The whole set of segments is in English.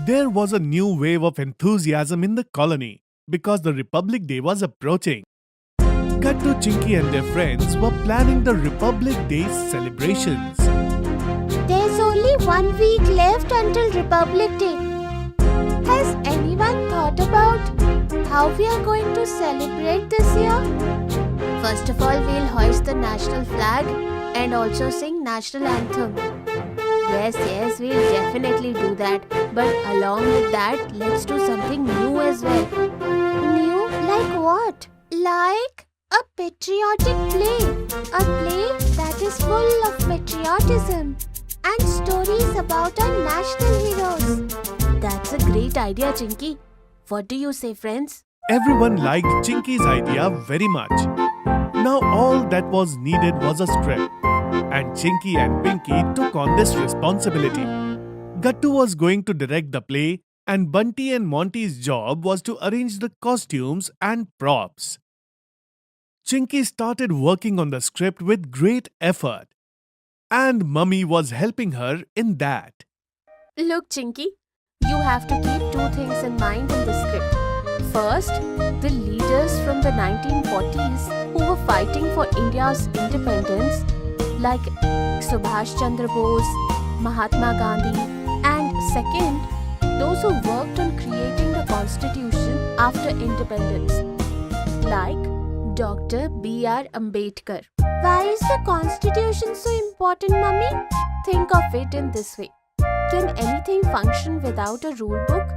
There was a new wave of enthusiasm in the colony because the Republic Day was approaching. Gattu, Chinky and their friends were planning the Republic Day celebrations. There's only 1 week left until Republic Day. Has anyone thought about how we are going to celebrate this year? First of all, we'll hoist the national flag and also sing national anthem. Yes, we'll definitely do that. But along with that, let's do something new as well. New? Like what? Like a patriotic play. A play that is full of patriotism and stories about our national heroes. That's a great idea, Chinky. What do you say, friends? Everyone liked Chinky's idea very much. Now all that was needed was a script, and Chinky and Pinky took on this responsibility. Gattu was going to direct the play, and Bunty and Monty's job was to arrange the costumes and props. Chinky started working on the script with great effort, and Mummy was helping her in that. Look, Chinky, you have to keep 2 things in mind in the script. First, the leaders from the 1940s who were fighting for India's independence, like Subhash Chandra Bose, Mahatma Gandhi, and second, those who worked on creating the constitution after independence, like Dr. B.R. Ambedkar. Why is the constitution so important, Mummy? Think of it in this way. Can anything function without a rule book?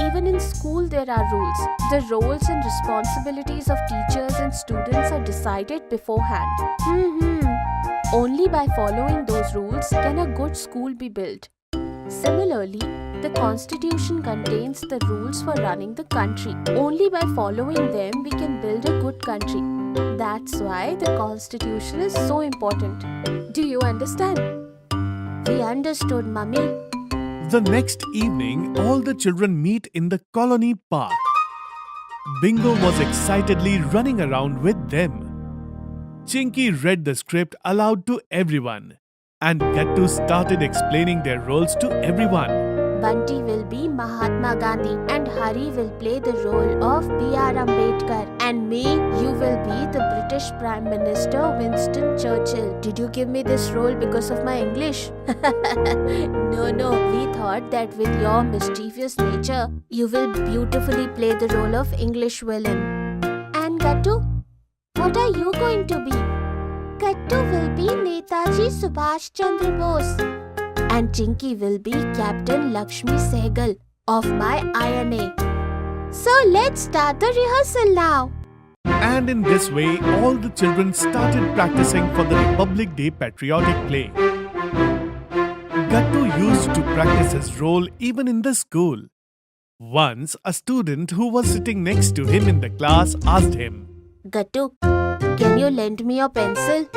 Even in school there are rules. The roles and responsibilities of teachers and students are decided beforehand. Only by following those rules can a good school be built. Similarly, the Constitution contains the rules for running the country. Only by following them we can build a good country. That's why the Constitution is so important. Do you understand? We understood, Mummy. The next evening, all the children meet in the colony park. Bingo was excitedly running around with them. Chinky read the script aloud to everyone, and Gattu started explaining their roles to everyone. Bunty will be Mahatma Gandhi and Hari will play the role of B.R. Ambedkar, and me, you will be the British Prime Minister Winston Churchill. Did you give me this role because of my English? No, we thought that with your mischievous nature, you will beautifully play the role of English villain. And Gattu, what are you going to be? Gattu will be Netaji Subhash Chandra Bose. And Chinky will be Captain Lakshmi Sehgal of my INA. So let's start the rehearsal now. And in this way, all the children started practicing for the Republic Day patriotic play. Gattu used to practice his role even in the school. Once, a student who was sitting next to him in the class asked him, Gattu, can you lend me your pencil?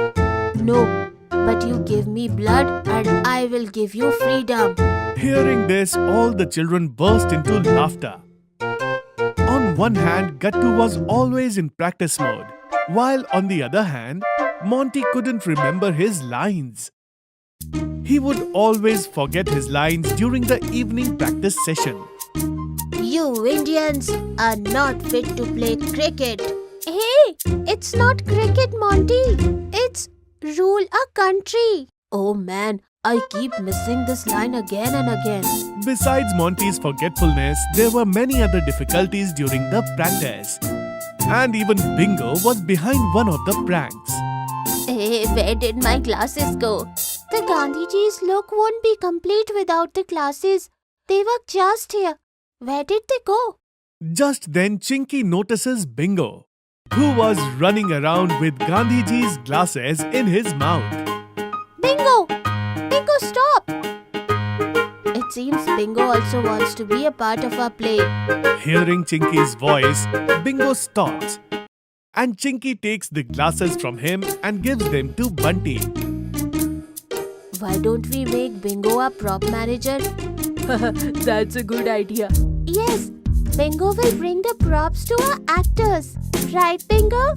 No, but you give me blood and I will give you freedom. Hearing this, all the children burst into laughter. On one hand, Gattu was always in practice mode, while on the other hand, Monty couldn't remember his lines. He would always forget his lines during the evening practice session. You Indians are not fit to play cricket. Hey, it's not cricket, Monty. It's rule a country. Oh man, I keep missing this line again and again. Besides Monty's forgetfulness, there were many other difficulties during the practice. And even Bingo was behind one of the pranks. Hey, where did my glasses go? The Gandhiji's look won't be complete without the glasses. They were just here. Where did they go? Just then, Chinky notices Bingo, who was running around with Gandhiji's glasses in his mouth. Bingo! Bingo, stop! It seems Bingo also wants to be a part of our play. Hearing Chinky's voice, Bingo stops, and Chinky takes the glasses from him and gives them to Bunty. Why don't we make Bingo a prop manager? That's a good idea. Yes, Bingo will bring the props to our actors. Right, Bingo?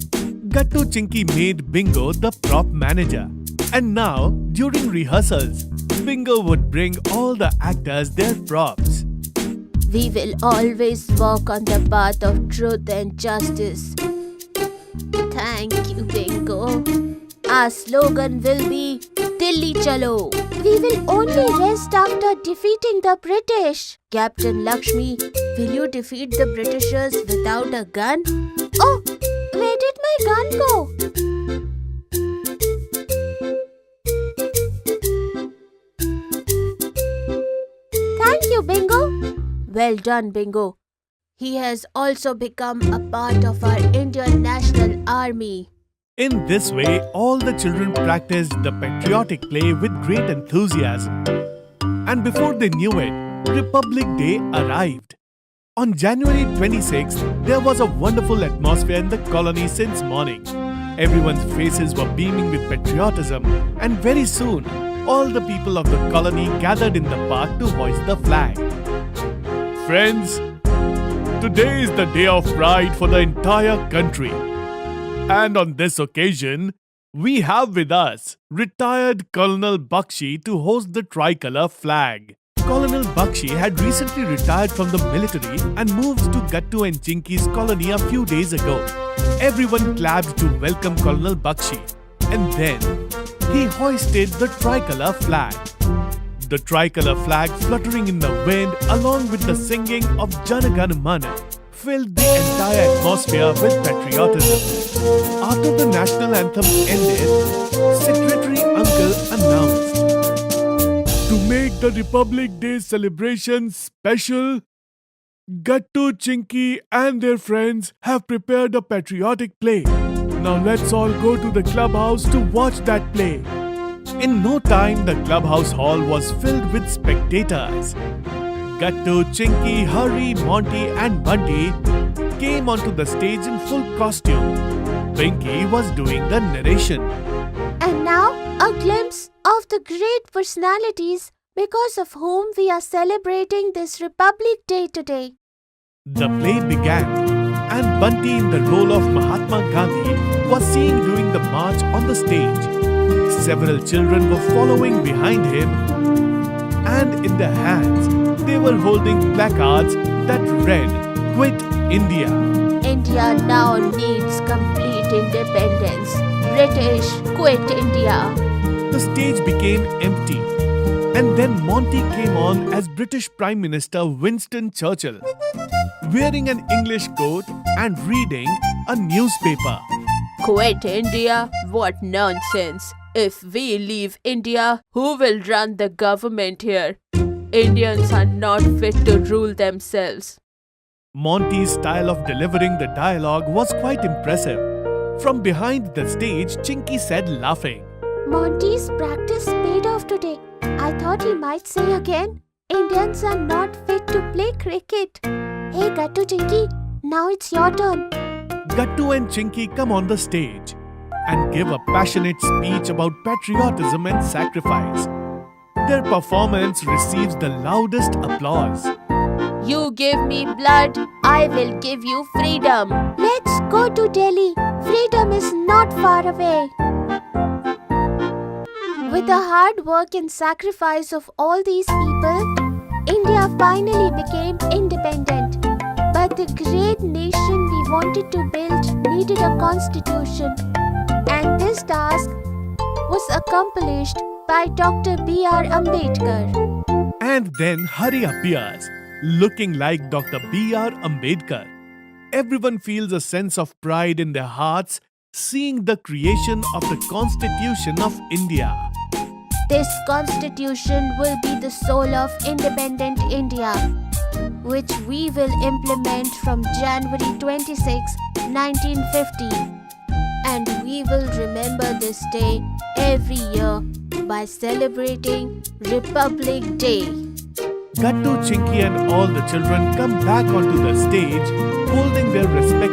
Gattu Chinky made Bingo the prop manager. And now, during rehearsals, Bingo would bring all the actors their props. We will always walk on the path of truth and justice. Thank you, Bingo. Our slogan will be Delhi Chalo. We will only rest after defeating the British. Captain Lakshmi, will you defeat the Britishers without a gun? Oh, where did my gun go? Thank you, Bingo. Well done, Bingo. He has also become a part of our Indian National Army. In this way, all the children practiced the patriotic play with great enthusiasm. And before they knew it, Republic Day arrived. On January 26th, there was a wonderful atmosphere in the colony since morning. Everyone's faces were beaming with patriotism, and very soon, all the people of the colony gathered in the park to hoist the flag. Friends, today is the day of pride for the entire country. And on this occasion, we have with us retired Colonel Bakshi to host the tricolour flag. Colonel Bakshi had recently retired from the military and moved to Gattu and Chinky's colony a few days ago. Everyone clapped to welcome Colonel Bakshi, and then he hoisted the tricolour flag. The tricolour flag fluttering in the wind along with the singing of Jana Gana Mana filled the entire atmosphere with patriotism. After the national anthem ended, Secretary Uncle announced, "To make the Republic Day celebration special, Gattu, Chinky and their friends have prepared a patriotic play. Now let's all go to the clubhouse to watch that play." In no time, the clubhouse hall was filled with spectators. Gattu, Chinky, Hari, Monty and Bunty came onto the stage in full costume. Pinky was doing the narration. And now, a glimpse of the great personalities because of whom we are celebrating this Republic Day today. The play began, and Bunty, in the role of Mahatma Gandhi, was seen doing the march on the stage. Several children were following behind him, and in their hands, they were holding placards that read, "Quit India." India now needs complete independence. British, quit India. The stage became empty, and then Monty came on as British Prime Minister Winston Churchill, wearing an English coat and reading a newspaper. Quit India? What nonsense. If we leave India, who will run the government here? Indians are not fit to rule themselves. Monty's style of delivering the dialogue was quite impressive. From behind the stage, Chinky said, laughing, Monty's practice paid off today. I thought he might say again, Indians are not fit to play cricket. Hey Gattu, Chinky, now it's your turn. Gattu and Chinky come on the stage and give a passionate speech about patriotism and sacrifice. Their performance receives the loudest applause. You give me blood, I will give you freedom. Let's go to Delhi. Freedom is not far away. With the hard work and sacrifice of all these people, India finally became independent. But the great nation we wanted to build needed a constitution. And this task was accomplished by Dr. B.R. Ambedkar. And then Hari appears, looking like Dr. B.R. Ambedkar. Everyone feels a sense of pride in their hearts seeing the creation of the Constitution of India. This constitution will be the soul of independent India, which we will implement from January 26, 1950. And we will remember this day every year by celebrating Republic Day. Gattu, Chinky and all the children come back onto the stage holding their respective